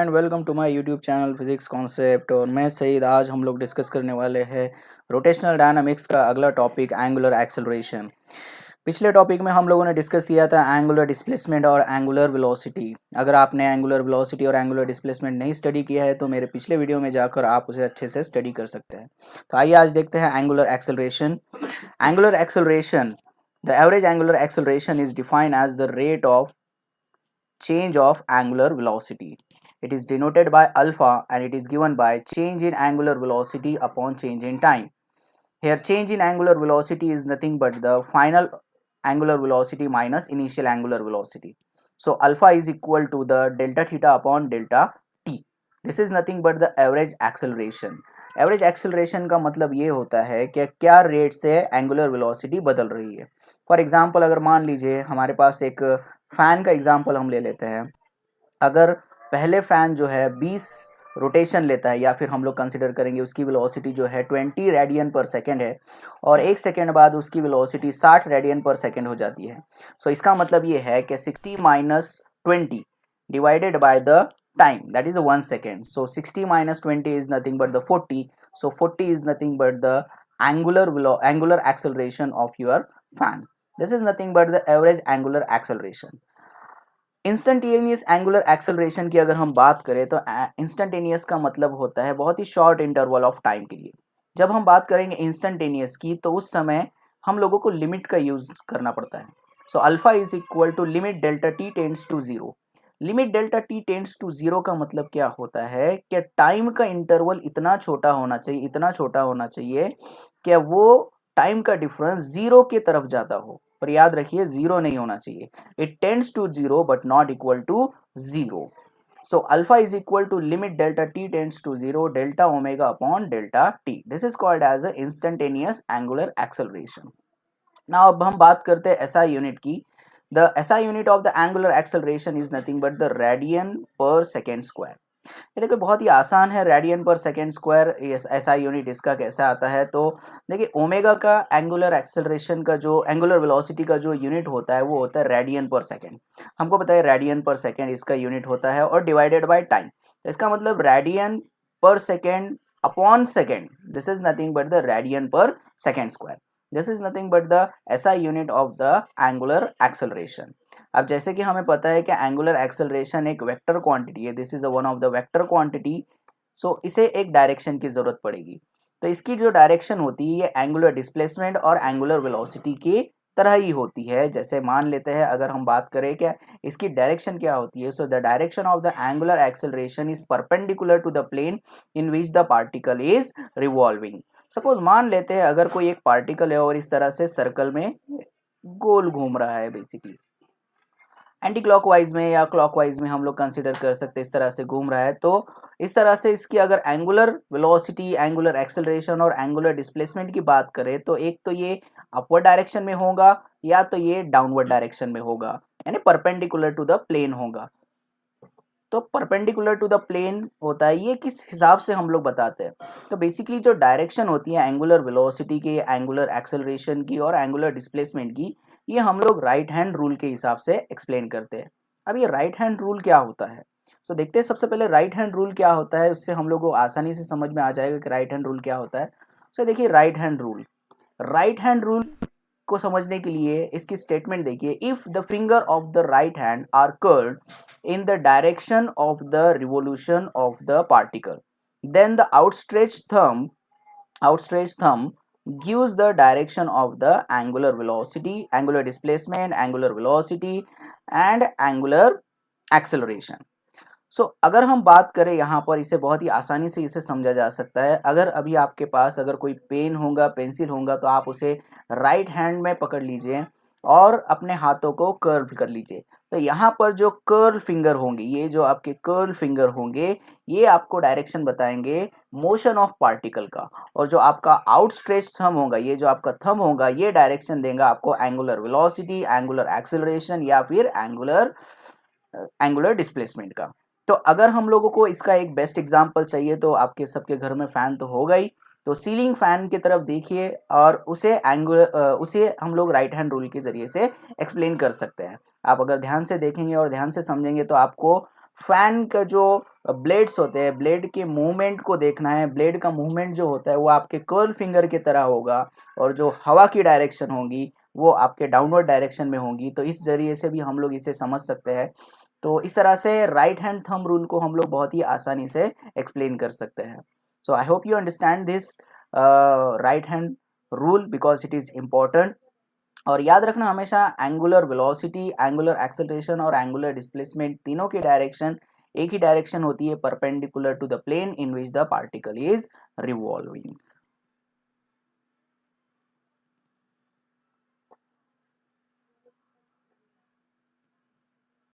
And welcome to my YouTube channel physics concept. और मैं सईद। आज हम लोग डिस्कस करने वाले हैं रोटेशनल डायनामिक्स का अगला टॉपिक एंगुलर एक्सेलरेशन। पिछले टॉपिक में हम लोगों ने डिस्कस किया था एंगुलर डिस्प्लेसमेंट और एंगुलर वेलोसिटी। अगर आपने एंगुलर वेलोसिटी और एंगुलर डिस्प्लेसमेंट नहीं स्टडी किया है तो मेरे पिछले वीडियो में जाकर आप उसे अच्छे से स्टडी कर सकते हैं। तो आइए आज देखते हैं angular acceleration. Angular acceleration, the average angular acceleration is defined as the rate of change of angular velocity. It is denoted by alpha and it is given by change in angular velocity upon change in time. Here change in angular velocity is nothing but the final angular velocity minus initial angular velocity. So alpha is equal to the delta theta upon delta t. This is nothing but the average acceleration. Average acceleration का मतलब ये होता है कि क्या rate से angular velocity बदल रही है। फॉर एग्जांपल अगर मान लीजिए हमारे पास एक फैन का एग्जांपल हम ले लेते हैं। अगर पहले फैन जो है 20 रोटेशन लेता है या फिर हम लोग कंसिडर करेंगे उसकी वेलोसिटी जो है 20 रेडियन पर सेकेंड है और एक सेकेंड बाद उसकी वेलोसिटी 60 रेडियन पर सेकेंड हो जाती है। सो इसका मतलब ये है कि 60 minus 20 divided by the time, that is 1 second. So 60 minus 20 is nothing but the 40. So 40 is nothing but the angular acceleration of your fan. This is nothing but the average angular acceleration. Instantaneous angular acceleration की अगर हम बात करें तो instantaneous का मतलब होता है बहुत ही शॉर्ट इंटरवल ऑफ टाइम के लिए। जब हम बात करेंगे इंस्टेंटेनियस की तो उस समय हम लोगों को लिमिट का यूज करना पड़ता है। So alpha is equal to limit delta T tends to zero. Limit delta T tends to zero का मतलब क्या होता है कि टाइम का इंटरवल इतना छोटा होना चाहिए कि वो टाइम का डिफरेंस जीरो के तरफ जाता हो। पर याद रखिए जीरो नहीं होना चाहिए। It tends to zero but not equal to zero. So alpha is equal to limit delta t tends to 0 delta omega upon delta t. This is called as a instantaneous angular acceleration. Now अब हम बात करते हैं SI unit की। The SI unit of the angular acceleration is nothing but the radian per second square. ये देखिए बहुत ही आसान है। Radian per second square SI unit इसका कैसा आता है तो देखिए ओमेगा का एंगुलर एक्सेलरेशन का जो एंगुलर वेलोसिटी का जो यूनिट होता है वो होता है रेडियन पर सेकेंड। हमको पता है रेडियन पर सेकेंड इसका यूनिट होता है और डिवाइडेड बाय टाइम। तो इसका मतलब radian per second upon second, this is nothing but the radian per second square. This is nothing but the SI unit of the angular acceleration. अब जैसे कि हमें पता है कि एंगुलर एक्सेलरेशन एक वेक्टर क्वांटिटी है, this is one of the vector quantity. So इसे एक डायरेक्शन की जरूरत पड़ेगी। तो इसकी जो डायरेक्शन होती है ये एंगुलर डिस्प्लेसमेंट और एंगुलर वेलोसिटी की तरह ही होती है। जैसे मान लेते हैं अगर हम बात करें कि इसकी डायरेक्शन क्या होती है, so the direction of the angular acceleration is perpendicular to the plane in which the particle is revolving. Suppose मान लेते हैं अगर कोई एक पार्टिकल है और इस तरह से सर्कल में गोल घूम रहा है, बेसिकली एंटी क्लॉकवाइज में या क्लॉकवाइज में हम लोग कंसीडर कर सकते हैं, इस तरह से घूम रहा है। तो इस तरह से इसकी अगर एंगुलर वेलोसिटी, एंगुलर एक्सेलरेशन और एंगुलर डिस्प्लेसमेंट की बात करें तो एक तो ये अपवर्ड डायरेक्शन में होगा या तो ये डाउनवर्ड डायरेक्शन में होगा, यानी परपेंडिकुलर टू द प्लेन होगा। तो परपेंडिकुलर टू द प्लेन होता है, ये किस हिसाब से हम लोग बताते हैं तो बेसिकली जो डायरेक्शन होती है एंगुलर वेलोसिटी की, एंगुलर एक्सेलरेशन की और एंगुलर डिस्प्लेसमेंट की, ये हम लोग राइट हैंड रूल के हिसाब से एक्सप्लेन करते हैं। अब ये राइट हैंड रूल क्या होता है, सो देखते हैं सबसे पहले राइट हैंड रूल क्या होता है। उससे हम लोग को आसानी से समझ में आ जाएगा कि राइट हैंड रूल क्या होता है। सो देखिए राइट हैंड रूल को समझने के लिए इसकी स्टेटमेंट देखिए। If the finger of the right hand are curved in the direction of the revolution of the particle, then the outstretched thumb gives the direction of the angular velocity, angular displacement, angular velocity and angular acceleration. अगर हम बात करें यहाँ पर, इसे बहुत ही आसानी से इसे समझा जा सकता है। अगर अभी आपके पास अगर कोई पेन होगा, पेंसिल होगा तो आप उसे राइट हैंड में पकड़ लीजिए और अपने हाथों को कर्व कर लीजिए। तो यहाँ पर जो कर्ल फिंगर होंगे, ये जो आपके कर्ल फिंगर होंगे, ये आपको डायरेक्शन बताएंगे मोशन ऑफ पार्टिकल का। और जो आपका आउटस्ट्रेच थंब होगा, ये जो आपका थंब होगा, ये डायरेक्शन देगा आपको एंगुलर वेलोसिटी, एंगुलर एक्सेलरेशन या फिर एंगुलर डिस्प्लेसमेंट का। तो अगर हम लोगों को इसका एक बेस्ट एग्जांपल चाहिए तो आपके सबके घर में फैन तो होगा ही, तो सीलिंग फैन की तरफ देखिए और उसे हम लोग राइट हैंड रूल के जरिए से एक्सप्लेन कर सकते हैं। आप अगर ध्यान से देखेंगे और ध्यान से समझेंगे तो आपको फैन का जो ब्लेड्स होते हैं, ब्लेड के मूवमेंट को देखना है। ब्लेड का मूवमेंट जो होता है वो आपके कर्ल फिंगर की तरह होगा और जो हवा की डायरेक्शन होगी वो आपके डाउनवर्ड डायरेक्शन में होगी। तो इस जरिए से भी हम लोग इसे समझ सकते हैं। तो इस तरह से राइट हैंड थंब रूल को हम लोग बहुत ही आसानी से एक्सप्लेन कर सकते हैं। So I hope you understand this right hand rule because it is important. और याद रखना हमेशा एंगुलर वेलोसिटी, एंगुलर एक्सेलरेशन और एंगुलर डिस्प्लेसमेंट तीनों की डायरेक्शन एक ही डायरेक्शन होती है, perpendicular to the plane in which the particle is revolving.